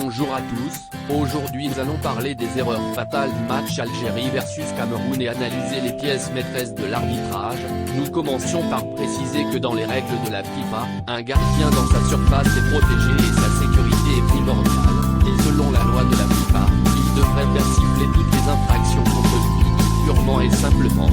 Bonjour à tous, aujourd'hui nous allons parler des erreurs fatales du match Algérie versus Cameroun et analyser les pièces maîtresses de l'arbitrage. Nous commencions par préciser que dans les règles de la FIFA, un gardien dans sa surface est protégé et sa sécurité est primordiale, et selon la loi de la FIFA, il devrait faire siffler toutes les infractions contre lui, purement et simplement.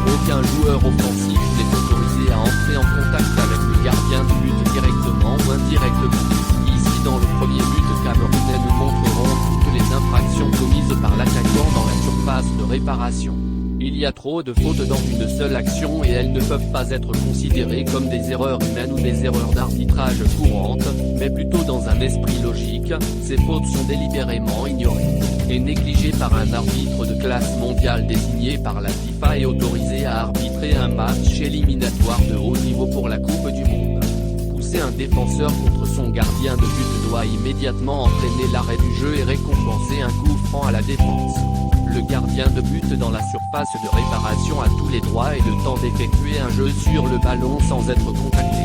Aucun joueur offensif n'est autorisé à entrer en contact avec le gardien de but directement ou indirectement. Ici dans le premier but camerounais nous montrerons toutes les infractions commises par l'attaquant dans la surface de réparation. Il y a trop de fautes dans une seule action et elles ne peuvent pas être considérées comme des erreurs humaines ou des erreurs d'arbitrage courantes, mais plutôt dans un esprit logique. Ces fautes sont délibérément ignorées et négligées par un arbitre de classe mondiale désigné par la FIFA et autorisé à arbitrer un match éliminatoire de haut niveau pour la Coupe du Monde. Pousser un défenseur contre son gardien de but doit immédiatement entraîner l'arrêt du jeu et récompenser un coup franc à la défense. Le gardien de but dans la surface de réparation a tous les droits et le temps d'effectuer un jeu sur le ballon sans être contacté.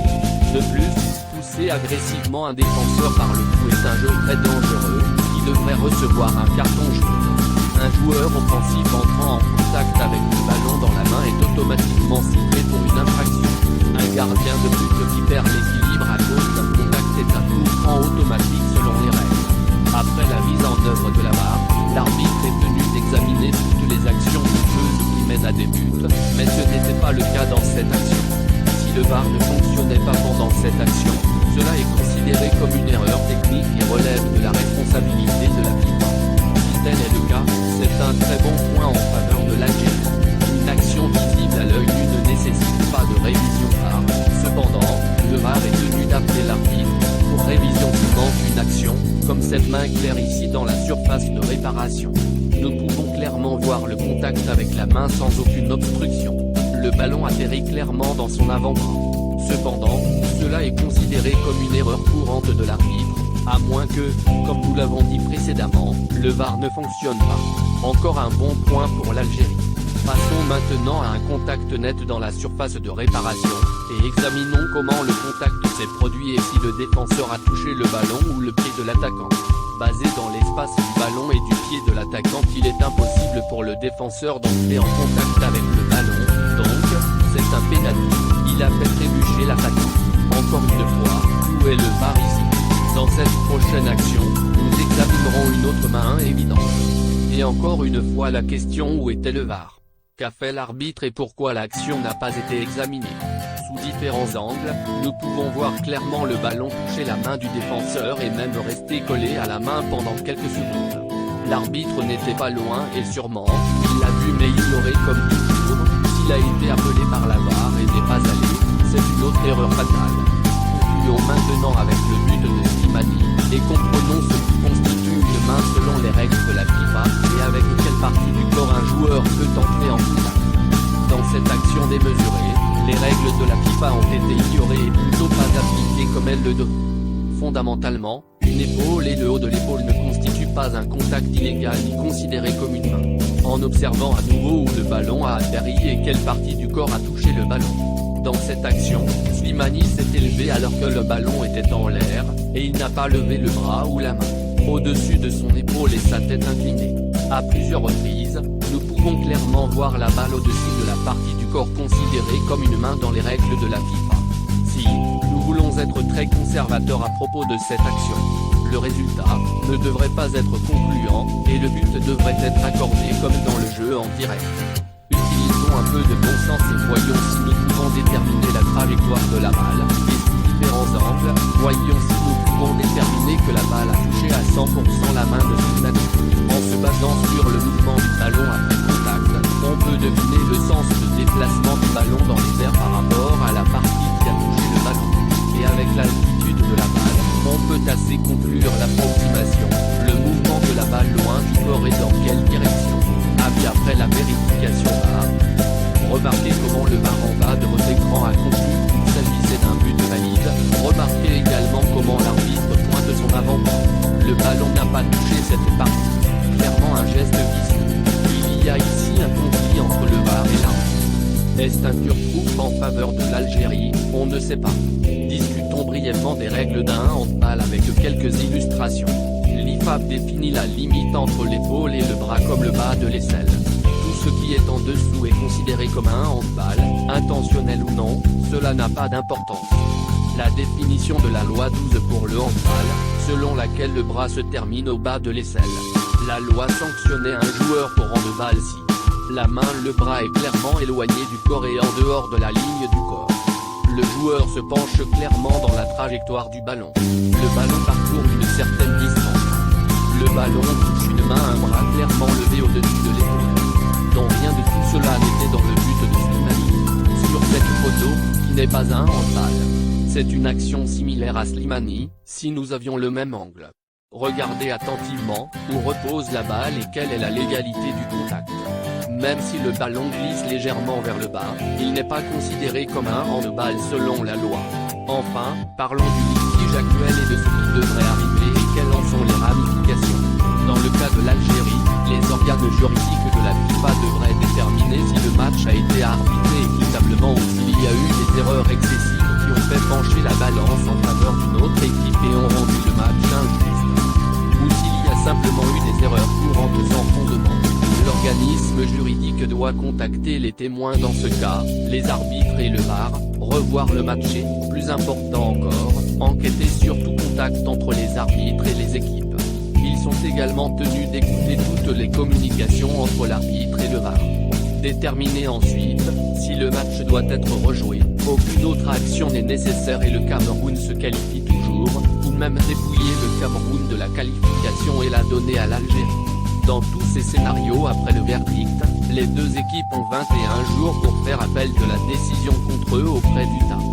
De plus, pousser agressivement un défenseur par le cou est un jeu très dangereux, qui devrait recevoir un carton jaune. Un joueur offensif entrant en contact avec le ballon dans la main est automatiquement sifflé pour une infraction. Un gardien de but qui perd l'équilibre à cause d'un contact est un coup franc automatique selon les règles. Après la mise en œuvre de la barre, l'arbitre est tenu d'examiner toutes les actions du jeu qui mènent à des buts, mais ce n'était pas le cas dans cette action. Si le VAR ne fonctionnait pas pendant cette action, cela est considéré comme une erreur technique et relève de la responsabilité de la FIFA. Si tel est le cas, c'est un très bon point en faveur de l'Algérie. Une action visible à l'œil nu ne nécessite pas de révision VAR. Cependant, le VAR est tenu d'appeler l'arbitre pour révision suivante une action, comme cette main claire ici dans la surface de réparation. Nous pouvons clairement voir le contact avec la main sans aucune obstruction. Le ballon atterrit clairement dans son avant-bras. Cependant, cela est considéré comme une erreur courante de l'arbitre, à moins que, comme nous l'avons dit précédemment, le VAR ne fonctionne pas. Encore un bon point pour l'Algérie. Passons maintenant à un contact net dans la surface de réparation, et examinons comment le contact s'est produit et si le défenseur a touché le ballon ou le pied de l'attaquant. Basé dans l'espace du ballon et du pied de l'attaquant, il est impossible pour le défenseur d'entrer en contact avec le ballon, donc, c'est un pénalty. Il a fait trébucher l'attaquant. Encore une fois, où est le VAR ici? Dans cette prochaine action, nous examinerons une autre main évidente. Et encore une fois la question, où était le VAR? Qu'a fait l'arbitre et pourquoi l'action n'a pas été examinée? Sous différents angles, nous pouvons voir clairement le ballon toucher la main du défenseur et même rester collé à la main pendant quelques secondes. L'arbitre n'était pas loin et sûrement, il l'a vu mais ignoré comme toujours. S'il a été appelé par la VAR et n'est pas allé, c'est une autre erreur fatale. Concluons maintenant avec le but de Slimani, et comprenons ce qui constitue une main selon les règles de la FIFA, et avec quelle partie du corps un joueur peut entrer en contact. Dans cette action démesurée, les règles de la FIFA ont été ignorées et plutôt pas appliquées comme elles le devraient. Fondamentalement, une épaule et le haut de l'épaule ne constituent pas un contact illégal ni considéré comme une main. En observant à nouveau où le ballon a atterri et quelle partie du corps a touché le ballon. Dans cette action, Slimani s'est élevé alors que le ballon était en l'air, et il n'a pas levé le bras ou la main au-dessus de son épaule et sa tête inclinée. À plusieurs reprises, nous pouvons clairement voir la balle au-dessus de la partie du corps considérée comme une main dans les règles de la FIFA. Si nous voulons être très conservateurs à propos de cette action, le résultat ne devrait pas être concluant, et le but devrait être accordé comme dans le jeu en direct. Utilisons un peu de bon sens et voyons si nous pouvons déterminer la trajectoire de la balle, et sous différents angles, voyons si nous pouvons déterminer que la balle a touché à 100% la main de Slimani. En se basant sur le mouvement du ballon après contact, on peut deviner le sens de déplacement du ballon dans les airs par rapport à la partie qui a touché le ballon. Et avec l'altitude de la balle, on peut assez conclure l'approximation, le mouvement de la balle loin du corps et dans quelle direction. Avis après la vérification VAR. Remarquez comment le VAR en bas de votre écran a conclu qu'il s'agissait d'un but valide. Remarquez également comment l'arbitre pointe son avant-bras. Le ballon n'a pas touché cette partie. Clairement un geste vicieux. Il y a ici un conflit entre le VAR et l'arbitre. Est-ce un pur coup en faveur de l'Algérie? On ne sait pas. Discutons brièvement des règles d'un handball avec quelques illustrations. FIFA définit la limite entre l'épaule et le bras comme le bas de l'aisselle. Tout ce qui est en dessous est considéré comme un handball, intentionnel ou non, cela n'a pas d'importance. La définition de la loi 12 pour le handball, selon laquelle le bras se termine au bas de l'aisselle. La loi sanctionnait un joueur pour handball si la main, le bras est clairement éloigné du corps et en dehors de la ligne du corps. Le joueur se penche clairement dans la trajectoire du ballon. Le ballon parcourt une certaine distance. Le ballon touche une main, un bras clairement levé au-dessus de l'épaule. Donc rien de tout cela n'était dans le but de Slimani. Sur cette photo, qui n'est pas un handball, c'est une action similaire à Slimani, si nous avions le même angle. Regardez attentivement, où repose la balle et quelle est la légalité du contact. Même si le ballon glisse légèrement vers le bas, il n'est pas considéré comme un handball selon la loi. Enfin, parlons du litige actuel et de ce qui devrait arriver et quelles en sont les ramifications. Dans le cas de l'Algérie, les organes juridiques de la FIFA devraient déterminer si le match a été arbitré équitablement ou s'il y a eu des erreurs excessives qui ont fait pencher la balance en faveur d'une autre équipe et ont rendu le match injuste. Ou s'il y a simplement eu des erreurs courantes sans fondement. L'organisme juridique doit contacter les témoins dans ce cas, les arbitres et le VAR, revoir le match et, plus important encore, enquêter sur tout contact entre les arbitres et les équipes. Ils sont également tenus d'écouter toutes les communications entre l'arbitre et le VAR. Déterminer ensuite, si le match doit être rejoué, aucune autre action n'est nécessaire et le Cameroun se qualifie toujours, ou même dépouiller le Cameroun de la qualification et la donner à l'Algérie. Dans tous ces scénarios après le verdict, les deux équipes ont 21 jours pour faire appel de la décision contre eux auprès du TAS.